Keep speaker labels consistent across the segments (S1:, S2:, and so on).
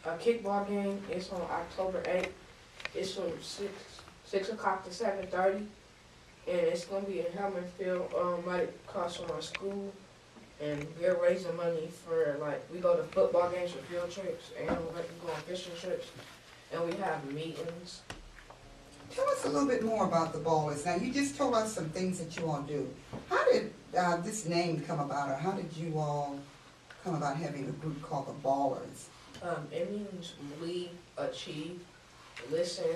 S1: a kickball game. It's on October 8th. It's from 6 o'clock to 7:30, and it's gonna be in Hellman Field, right across from our school. And we're raising money for, like, we go to football games for field trips, and we go on fishing trips, and we have meetings.
S2: Tell us a little bit more about the Ballers. Now, you just told us some things that you all do. How did this name come about, or how did you all come about having a group called the Ballers?
S1: It means believe, achieve, listen,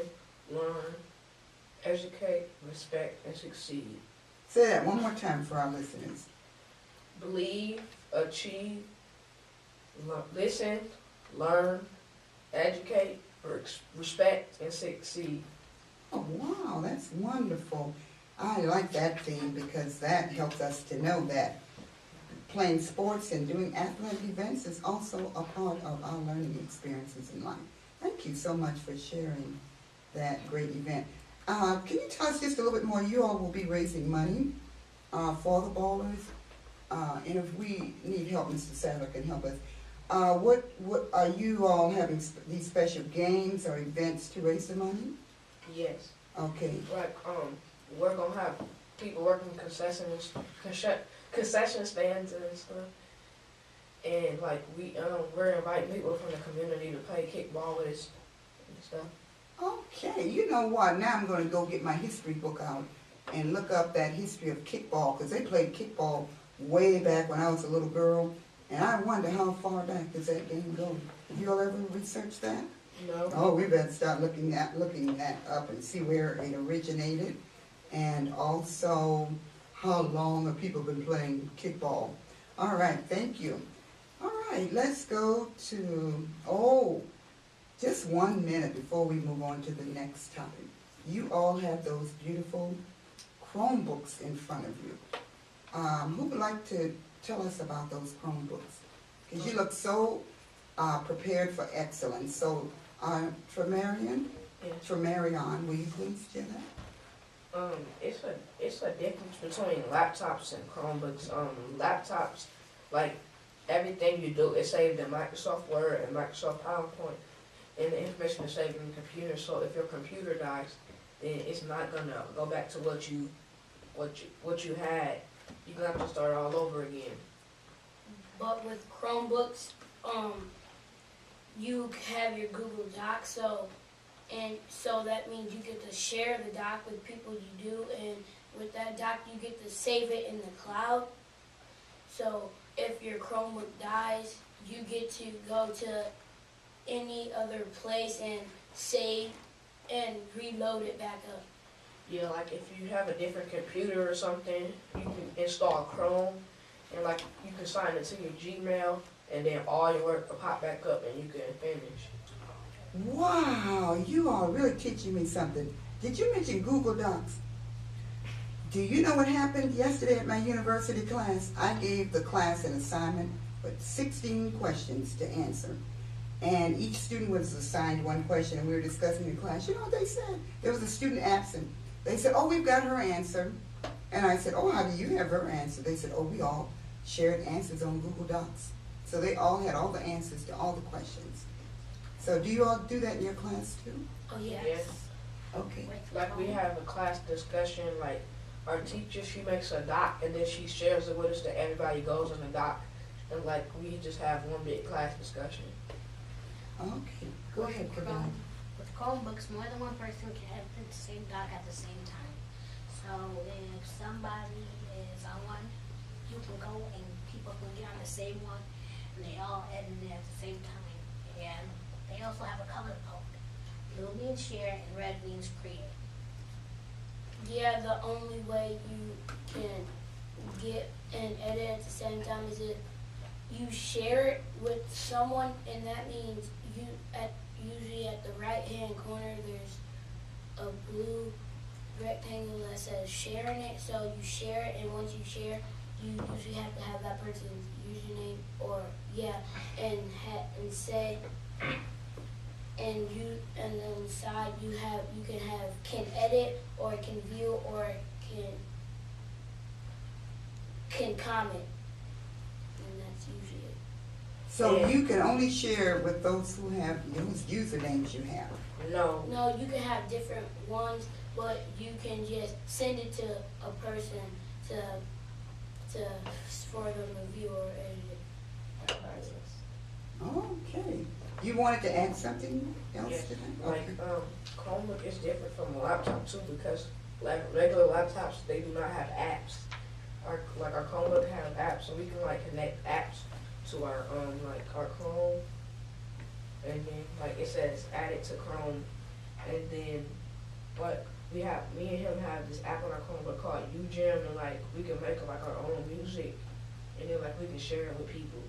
S1: learn, educate, respect, and succeed.
S2: Say that one more time for our listeners.
S1: Believe, achieve, listen, learn, educate, respect, and succeed.
S2: Oh, wow, that's wonderful. I like that theme because that helps us to know that playing sports and doing athletic events is also a part of our learning experiences in life. Thank you so much for sharing that great event. Can you tell us just a little bit more? You all will be raising money for the Ballers. And if we need help, Mr. Sadler can help us. What are you all having these special games or events to raise the money?
S1: Yes.
S2: Okay.
S1: Like, we're gonna have people working concession stands and stuff. And like we're inviting people from the community to play kickball with us and stuff.
S2: Okay, you know what? Now I'm going to go get my history book out and look up that history of kickball, because they played kickball way back when I was a little girl, and I wonder how far back does that game go? Have you all ever researched that?
S1: No.
S2: Oh, we better start looking that up and see where it originated, and also how long have people been playing kickball. All right, thank you. All right, let's go to, just 1 minute before we move on to the next topic. You all have those beautiful Chromebooks in front of you. Who would like to tell us about those Chromebooks? Because you look so prepared for excellence. So, Tremarion, will you please share that?
S1: It's a difference between laptops and Chromebooks. Laptops, like everything you do is saved in Microsoft Word and Microsoft PowerPoint, and the information is saved in the computer. So if your computer dies, then it's not gonna go back to what you had. You're gonna have to start all over again.
S3: But with Chromebooks, you have your Google Docs, so that means you get to share the doc with people you do, and with that doc you get to save it in the cloud. So if your Chromebook dies, you get to go to any other place and save and reload it back up.
S1: Yeah, like if you have a different computer or something, you can install Chrome, and like you can sign it to your Gmail, and then all your work will pop back up and you can finish.
S2: Wow, you are really teaching me something. Did you mention Google Docs? Do you know what happened yesterday at my university class? I gave the class an assignment with 16 questions to answer. And each student was assigned one question, and we were discussing in class. You know what they said? There was a student absent. They said, oh, we've got her answer. And I said, oh, how do you have her answer? They said, oh, we all shared answers on Google Docs. So they all had all the answers to all the questions. So do you all do that in your class too?
S3: Oh, yes.
S1: Yes.
S2: Okay.
S1: Like we have a class discussion, like our teacher, she makes a doc and then she shares it with us that everybody goes on the doc. And like we just have one big class discussion.
S2: Okay. Go ahead, Kevin.
S4: With Chromebooks, more than one person can have the same doc at the same time. So if somebody is on one, you can go and people can get on the same one, and they all edit it at the same time. And they also have a color code. Blue means share and red means create.
S3: Yeah, the only way you can get and edit at the same time is if you share it with someone, and that means usually at the right hand corner there's a blue rectangle that says sharing it. So you share it, and once you share, you usually have to have that person's username and say, and then inside you can edit, or can view, or can comment, and that's usually it.
S2: So
S1: And-
S2: you can only share with those who have, whose usernames you have.
S1: No,
S3: No, you can have different ones, but you can just send it to a person to for them to view or edit it.
S2: Okay. You wanted to add something else
S1: yes,
S2: to that?
S1: like,
S2: Okay.
S1: Chromebook is different from a laptop too, because like regular laptops, they do not have apps. Our Chromebook have apps, so we can like connect apps to our like our Chrome, and then like it says add it to Chrome, and then what me and him have this app on our Chromebook called UGem, and like we can make like our own music, and then like we can share it with people.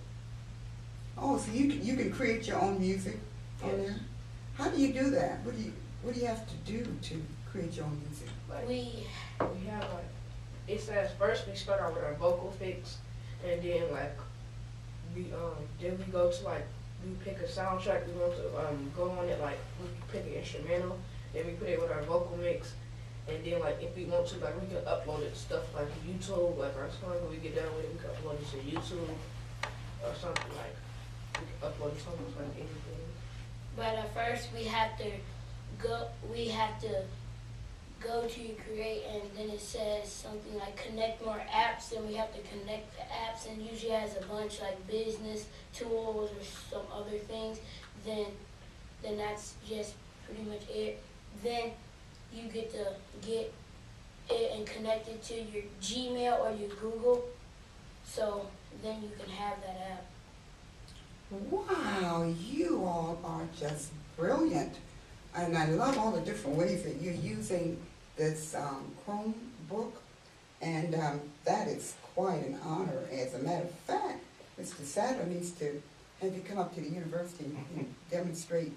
S2: Oh, so you can create your own music on
S1: Yes.
S2: there? How do you do that? What do you have to do to create your own music?
S1: Like
S3: We
S1: we have like it says first we start out with our vocal fix, and then like we then we go to like we pick a soundtrack we want to go on it, like we pick an instrumental, then we put it with our vocal mix, and then like if we want to like we can upload it to stuff like YouTube, like our song when we get done with it we can upload it to YouTube or something like we can upload it to almost like anything.
S3: But at first we have to go to create, and then it says something like connect more apps, and we have to connect the apps, and usually has a bunch like business tools or some other things. Then that's just pretty much it. Then you get to get it and connect it to your Gmail or your Google, so then you can have that app.
S2: Wow, you all are just brilliant. And I love all the different ways that you're using this Chromebook. And that is quite an honor. As a matter of fact, Mr. Sadler needs to have you come up to the university and demonstrate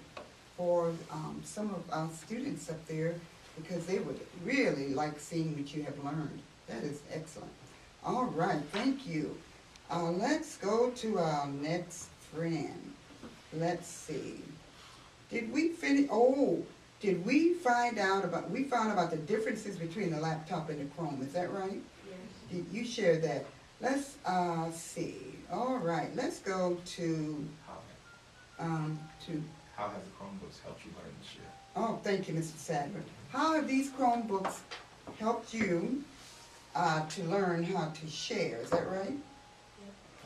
S2: for some of our students up there, because they would really like seeing what you have learned. That is excellent. All right, thank you. Let's go to our next friend. Let's see. Did we finish? Oh, did we find out about? We found out about the differences between the laptop and the Chrome. Is that right?
S1: Yes.
S2: Did you share that? Let's see. All right, let's go to
S5: How
S2: to.
S5: how has the Chromebooks helped you learn this year?
S2: Oh, thank you, Mr. Sadler. How have these Chromebooks helped you to learn how to share? Is that right?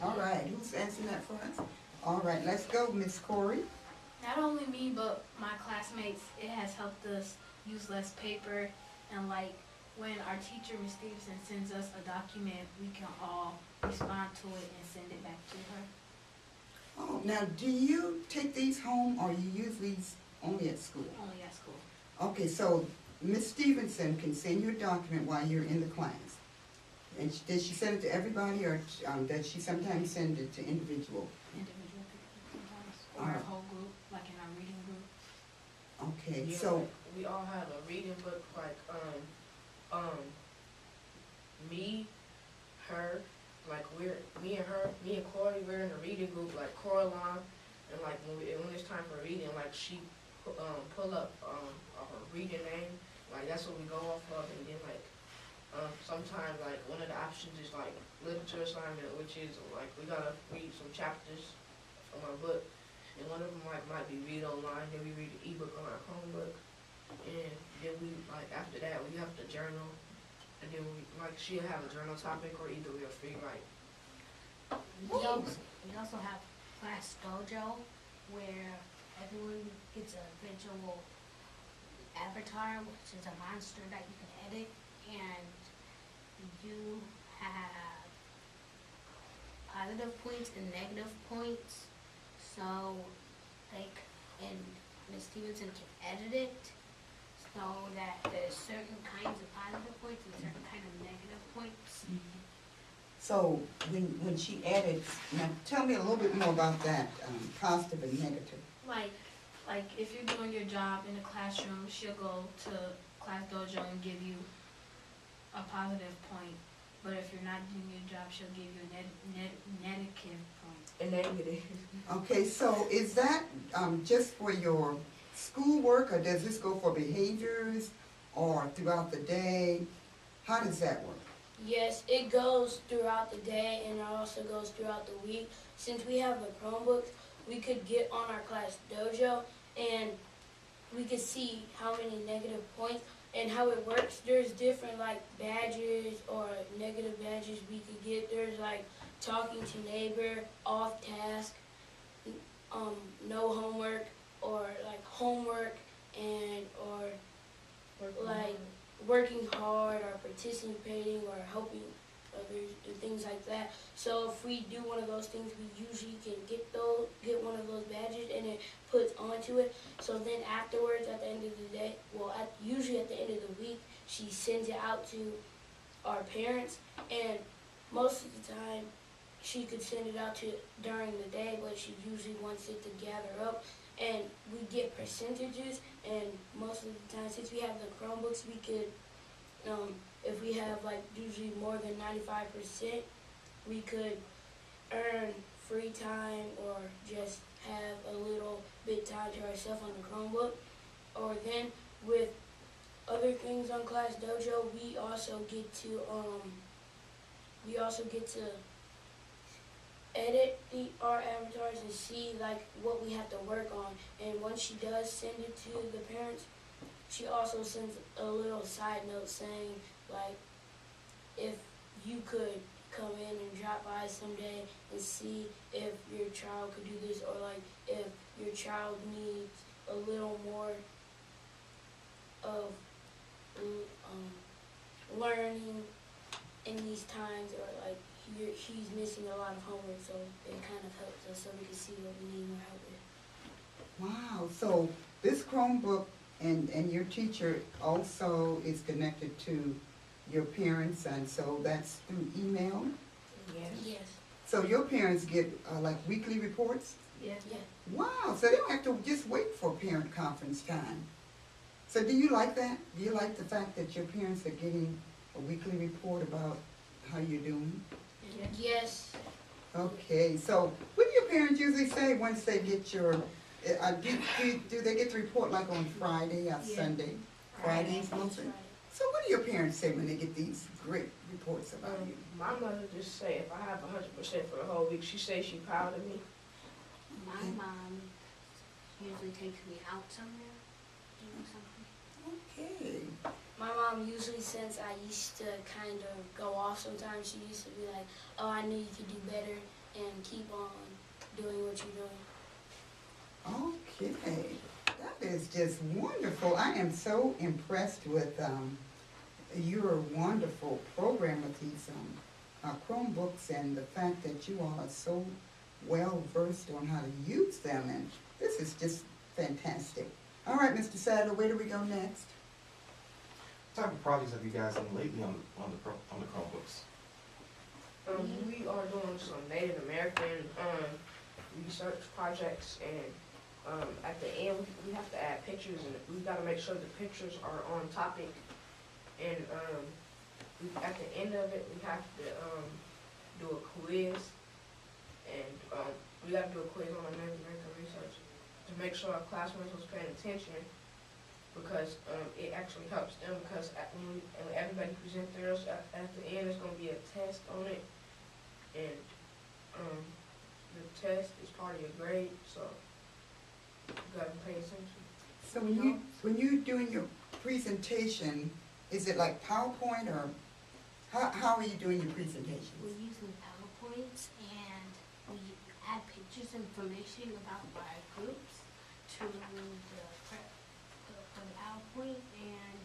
S2: All right, who's answering that for us? All right, let's go, Miss Corey.
S6: Not only me, but my classmates, it has helped us use less paper, and like when our teacher, Ms. Stevenson, sends us a document, we can all respond to it and send it back to her.
S2: Oh, now, do you take these home or you use these only at school?
S6: Only at school.
S2: Okay, so Miss Stevenson can send you a document while you're in the class. And did she send it to everybody, or does she sometimes send it to individual?
S6: Individual people sometimes, or
S2: Alright.
S6: a whole group, like in our reading group.
S2: Okay,
S1: Yeah,
S2: so,
S1: like, we all have a reading book, like me, her, like me and Corey, we're in a reading group, like Coraline, and like when it's time for reading, like she pull up her reading name, like that's what we go off of, and then like sometimes like one of the options is like literature assignment, which is like we gotta read some chapters from our book, and one of them like might be read online, then we read the ebook on our Chromebook, and then we like after that we have to journal, and then we like she'll have a journal topic, or either we'll free write.
S4: We also have Class Dojo, where everyone gets a visual avatar, which is a monster that you can edit, and you have positive points and negative points. So, like, and Ms. Stevenson can edit it so that there's certain kinds of positive points and certain kind of negative points.
S2: so when she edits, now tell me a little bit more about that, positive and negative.
S6: Like if you're doing your job in the classroom, she'll go to Class Dojo and give you a positive point. But if you're not doing your job, she'll give you a negative point.
S1: And negative.
S2: Okay, so is that just for your schoolwork, or does this go for behaviors, or throughout the day? How does that work?
S3: Yes, it goes throughout the day and it also goes throughout the week. Since we have the Chromebooks, we could get on our class dojo and we could see how many negative points and how it works. There's different like badges or negative badges we could get. There's like talking to neighbor, off task, no homework, or like homework and or like working hard or participating or helping others and things like that. So if we do one of those things, we usually can get one of those badges and it puts onto it. So then afterwards, at the end of the day, usually at the end of the week, she sends it out to our parents, and most of the time she could send it out to during the day, but she usually wants it to gather up. And we get percentages, and most of the time, since we have the Chromebooks, we could, if we have like usually more than 95%, we could earn free time or just have a little bit time to ourselves on the Chromebook. Or then with other things on Class Dojo, we also get to edit our avatars and see like what we have to work on. And once she does send it to the parents, she also sends a little side note saying like if you could come in and drop by someday and see if your child could do this, or like if your child needs a little more of learning in these times, or like he's missing a lot of homework, so it kind of helps us so we can see what we need more help with.
S2: Wow, so this Chromebook and your teacher also is connected to your parents, and so that's through email?
S3: Yes.
S2: So your parents get like weekly reports?
S6: Yes.
S3: Yeah.
S2: Wow, so they don't have to just wait for parent conference time. So do you like that? Do you like the fact that your parents are getting a weekly report about how you're doing?
S3: Yes.
S2: Okay, so what do your parents usually say once they get your, do they get the report like on Friday or Sunday? Fridays mostly? So what do your parents say when they get these great reports about you?
S1: My mother just say if I have 100% for the whole week, she says she's proud of me.
S4: My mom usually takes me out somewhere, something.
S2: Okay.
S3: My mom usually, since I used to kind of go off sometimes, she used to be like, oh, I knew you could do better and keep on doing what you're doing.
S2: Okay, that is just wonderful. I am so impressed with your wonderful program with these Chromebooks and the fact that you all are so well versed on how to use them, and this is just fantastic. All right, Mr. Sadler, where do we go next?
S5: What type of projects have you guys done lately on the Chromebooks?
S1: We are doing some Native American research projects, and at the end we have to add pictures, and we got to make sure the pictures are on topic. And at the end of it, we have to do a quiz, and we got to do a quiz on our Native American research to make sure our classmates was paying attention, because it actually helps them, because when everybody present theirs at the end, there's going to be a test on it, and the test is part of your grade, so you got to pay attention.
S2: So when you're doing your presentation, is it like PowerPoint, or how are you doing your presentation?
S4: We're using PowerPoints, and we add pictures and information about our groups to the PowerPoint, and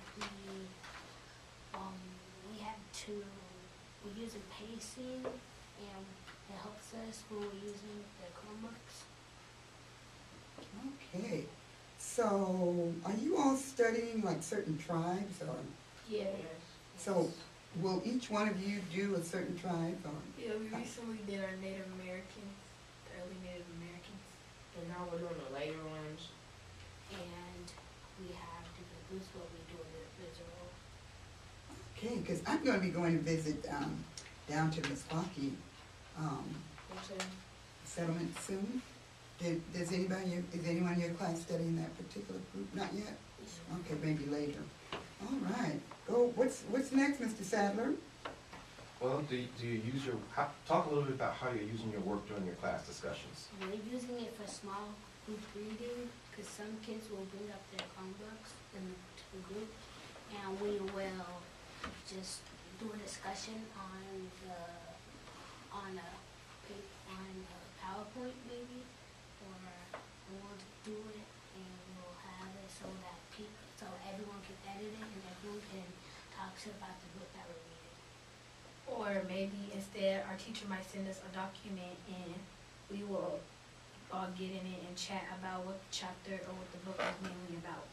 S4: we're using pacing, and it helps us when we're using the Chromebooks.
S2: Okay, so are you all studying like certain tribes, or
S3: Yeah.
S2: so will each one of you do a certain tribe, or?
S6: Yeah, we recently did our Native Americans, the early Native Americans.
S1: And now we're doing the later ones.
S4: And we have different groups where we do it visual.
S2: Okay, because I'm going to be going to visit down to Meskwaki settlement soon. Is anyone in your class studying that particular group? Not yet? Okay, maybe later. All right. What's next, Mr. Sadler?
S5: Well, do you use your, talk a little bit about how you're using your work during your class discussions.
S4: We're using it for small group reading, because some kids will bring up their Chromebooks to the group, and we will just do a discussion on a PowerPoint maybe, or we'll do it and we'll have it so that so everyone can edit it and everyone can talk about the book that we're reading.
S6: Or maybe instead, our teacher might send us a document and we will all get in it and chat about what chapter or what the book is mainly about.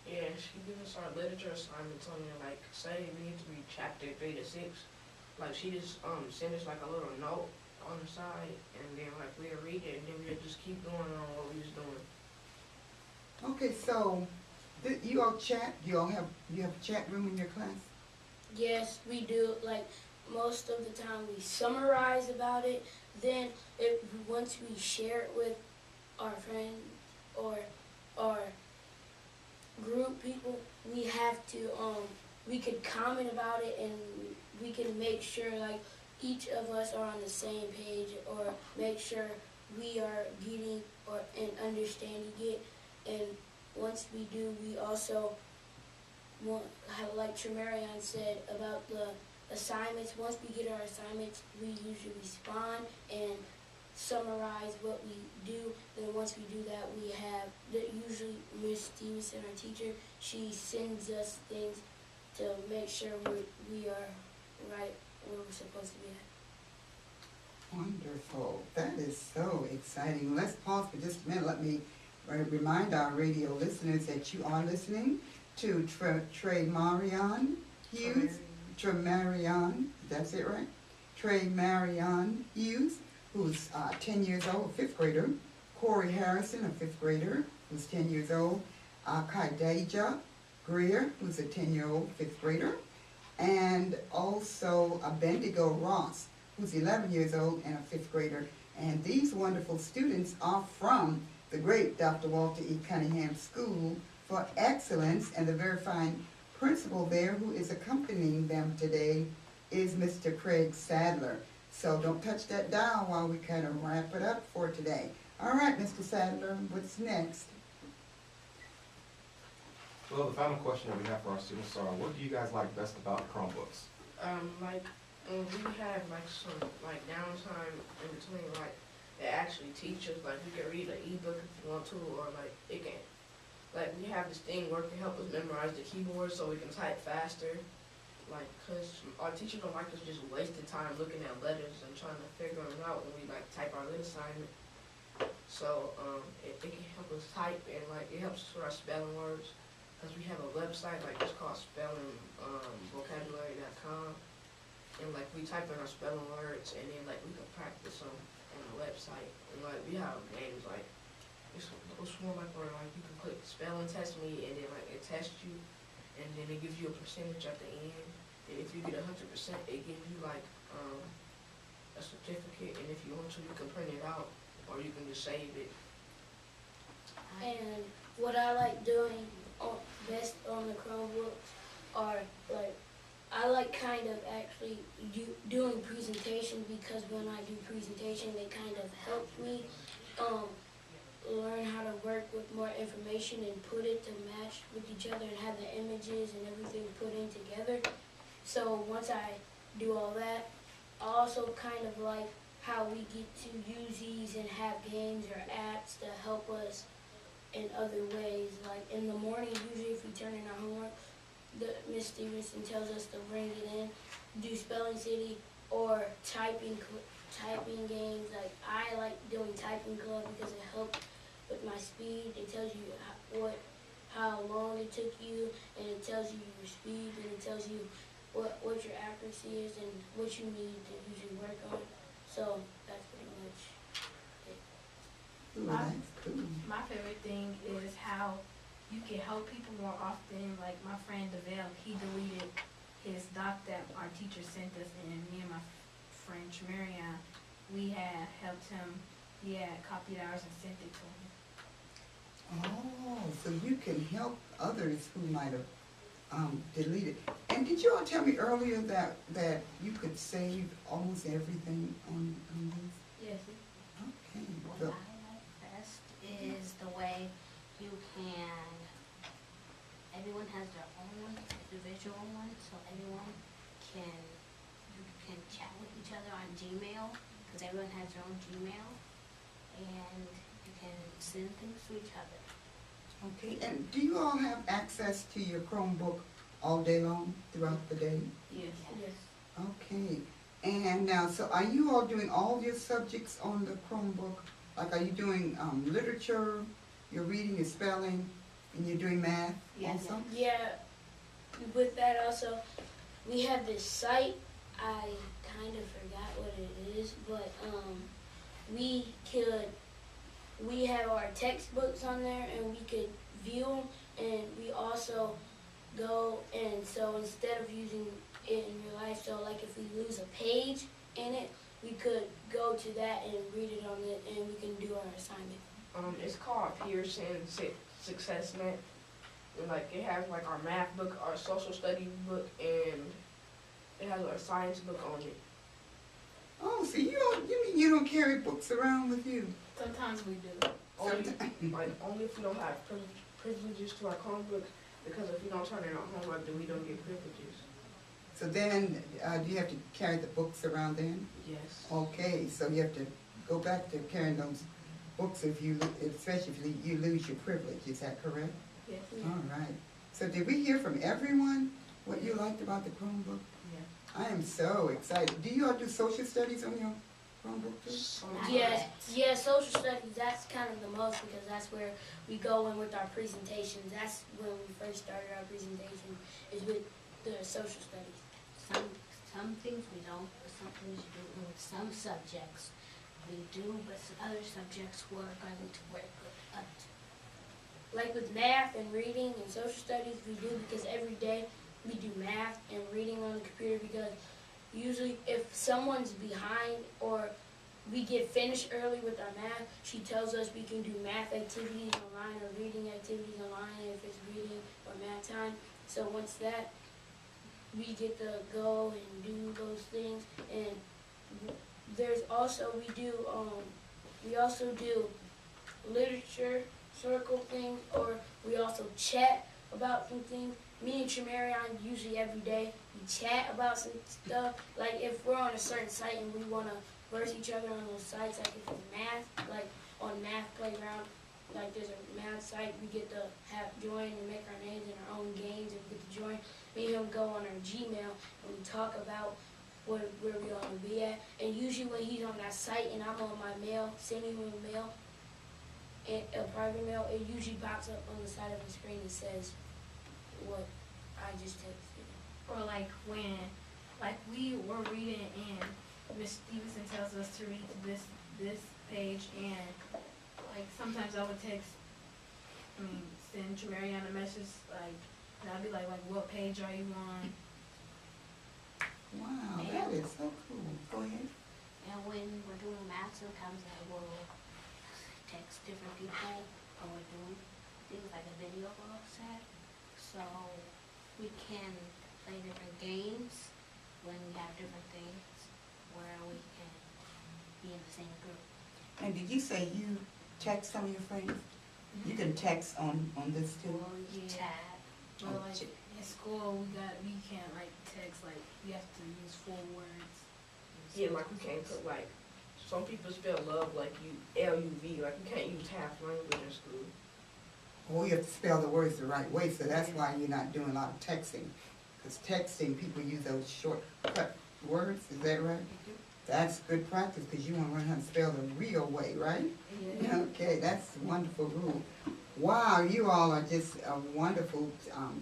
S1: Yeah, she gives us our literature assignments on there, like, say we need to read chapter 3 to 6. Like, she just send us like a little note on the side, and then like we'll read it, and then we'll just keep going on what we was doing.
S2: Okay, so, you all chat, you have a chat room in your class?
S3: Yes, we do. Like, most of the time we summarize about it. Then once we share it with our friends or our group people, we have to we could comment about it, and we can make sure like each of us are on the same page, or make sure we are getting and understanding it. And once we do, we also want, like Tremarion said about the assignments. Once we get our assignments, we usually respond and summarize what we do. Then once we do that, we have usually Miss Stevenson, our teacher, she sends us things to make sure we are right where we're supposed to be at.
S2: Wonderful. That is so exciting. Let's pause for just a minute. Let me remind our radio listeners that you are listening to Tremarion Hughes. Tremarion, that's it right? Tremarion Hughes, who's 10 years old, a 5th grader. Corey Harrison, a 5th grader, who's 10 years old. Khadijah Greer, who's a 10-year-old 5th grader. And also Bendigo Ross, who's 11 years old and a 5th grader. And these wonderful students are from the great Dr. Walter E. Cunningham School for Excellence, and the very fine principal there who is accompanying them today is Mr. Craig Sadler. So don't touch that dial while we kind of wrap it up for today. All right, Mr. Sadler, what's next?
S5: Well, the final question that we have for our students are, what do you guys like best about Chromebooks?
S1: We have like some like downtime in between, like they actually teach us, like we can read an ebook if you want to, or like it can, like we have this thing where it can help us memorize the keyboard so we can type faster. Like, cause our teacher don't like us just wasting time looking at letters and trying to figure them out when we like type our lit assignment. So it can help us type, and like it helps us with our spelling words. Cause we have a website like it's called spellingvocabulary.com, and like we type in our spelling words, and then like we can practice them on the website. And like we have games like it's more like where like you can click spelling test me, and then like it tests you, and then it gives you a percentage at the end. And if you get 100%, it gives you like a certificate, and if you want to, you can print it out, or you can just save it.
S3: And what I like doing best on the Chromebooks are like, I like kind of actually doing presentations, because when I do presentation, they kind of help me learn how to work with more information and put it to match with each other and have the images and everything put in together. So once I do all that, I also kind of like how we get to use these and have games or apps to help us in other ways. Like in the morning, usually if we turn in our homework, Miss Stevenson tells us to bring it in, do Spelling City or typing games. Like I like doing typing club because it helps with my speed. It tells you how long it took you, and it tells you your speed, and it tells you what your accuracy is and what you need to usually work on. So that's pretty much it.
S2: Ooh, that's cool.
S6: My favorite thing is how you can help people more often. Like my friend DeVale, he deleted his doc that our teacher sent us, and me and my friend Tremarion, we had helped him. He had copied ours and sent it to him.
S2: Oh, so you can help others who might have deleted. And did you all tell me earlier that you could save almost everything on this?
S6: Yes.
S2: Okay.
S4: What
S2: So-
S4: I like best is the way you can, everyone has their own individual one, so everyone can, you can chat with each other on Gmail, because everyone has their own Gmail, and you can send things to each other.
S2: Okay, and do you all have access to your Chromebook all day long, throughout the day?
S6: Yes.
S3: Yes.
S2: Okay, and now, so are you all doing all your subjects on the Chromebook? Like, are you doing literature, you're reading, you're spelling, and you're doing math
S6: Yes.
S2: also?
S3: Yeah, with that also, we have this site, I kind of forgot what it is, but we have our textbooks on there and we could view them, and we also go, and so instead of using it in real life, so like if we lose a page in it, we could go to that and read it on it, and we can do our assignment.
S1: It's called Pearson Success Net. And like it has like our math book, our social studies book, and it has our science book on it.
S2: Oh, so you mean you don't carry books around with you?
S6: Sometimes we do.
S1: Only only if we don't have privileges to our Chromebook, because if we don't turn in our homework, then we don't get privileges.
S2: So then, do you have to carry the books around then?
S1: Yes.
S2: Okay, so you have to go back to carrying those books especially if you lose your privilege, is that correct?
S6: Yes.
S2: All right. So did we hear from everyone what you liked about the Chromebook?
S1: Yeah.
S2: I am so excited. Do you all do social studies on your Chromebook too?
S3: Yeah, social studies, that's kind of the most, because that's where we go in with our presentations. That's when we first started our presentation, is with the social studies.
S4: Some things we don't, but some things we do, and with some subjects we do, but some other subjects we're going to work with up to.
S3: Like with math and reading and social studies, we do, because every day we do math and reading on the computer, because usually if someone's behind or we get finished early with our math, she tells us we can do math activities online or reading activities online if it's reading or math time. So once that, we get to go and do those things. And there's also, we also do literature circle things, or we also chat about some things. Me and Tramarion usually every day we chat about some stuff. Like if we're on a certain site and we want to verse each other on those sites, like if it's math, like on Math Playground, like there's a math site, we get to join and make our names in our own games, and we get to join. Me and him go on our Gmail and we talk about where we want to be at. And usually when he's on that site and I'm on my mail, sending him a mail, a private mail, it usually pops up on the side of the screen and says what I just texted.
S6: Or like when, like we were reading and Miss Stevenson tells us to read to this page, and like sometimes I would send Marianne a message, like, and I'd be like, what page are you on?
S2: Wow, that is so cool. Go ahead.
S4: And when we're doing math, sometimes I will text different people when we're doing things like a video set, so we can play different games when we have different things where we can be in the same group.
S2: And did you say you text some of your friends? You can text on this too?
S4: Or you chat.
S6: Or like in school, we can't like text, like we have to use full words.
S1: Yeah, like we can't put like, some people spell love like L-U-V, like we can't use half language in school.
S2: Well, you have to spell the words the right way, so that's why you're not doing a lot of texting. Because texting, people use those shortcut words, is that right? That's good practice, because you want to learn how to spell the real way, right?
S6: Yeah.
S2: Okay, that's a wonderful rule. Wow, you all are just wonderful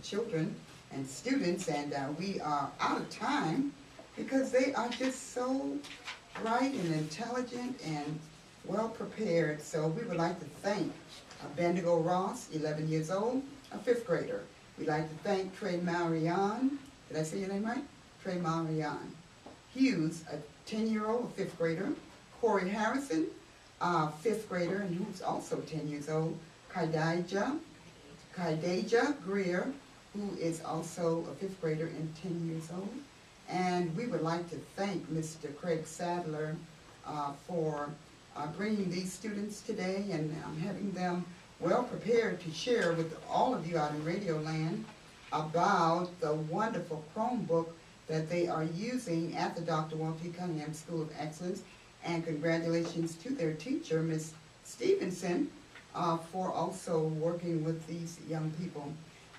S2: children and students, and we are out of time because they are just so bright and intelligent and well prepared. So we would like to thank Bendigo Ross, 11 years old, a 5th grader. We'd like to thank Trey Marion, did I say your name right? Trey Marion Hughes, a 10-year-old, a 5th grader. Corey Harrison, a 5th grader, and who's also 10 years old. Kaidaja Greer, who is also a fifth grader and 10 years old. And we would like to thank Mr. Craig Sadler for bringing these students today and having them well prepared to share with all of you out in Radio Land about the wonderful Chromebook that they are using at the Dr. Walter T. Cunningham School of Excellence. And congratulations to their teacher, Ms. Stevenson, for also working with these young people.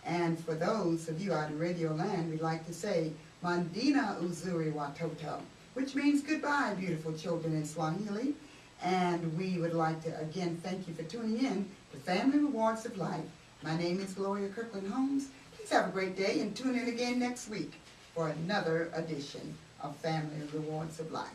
S2: And for those of you out in Radio Land, we'd like to say, Mandina Uzuri Watoto, which means goodbye, beautiful children in Swahili. And we would like to, again, thank you for tuning in to Family Rewards of Life. My name is Gloria Kirkland-Holmes. Please have a great day and tune in again next week for another edition of Family Rewards of Life.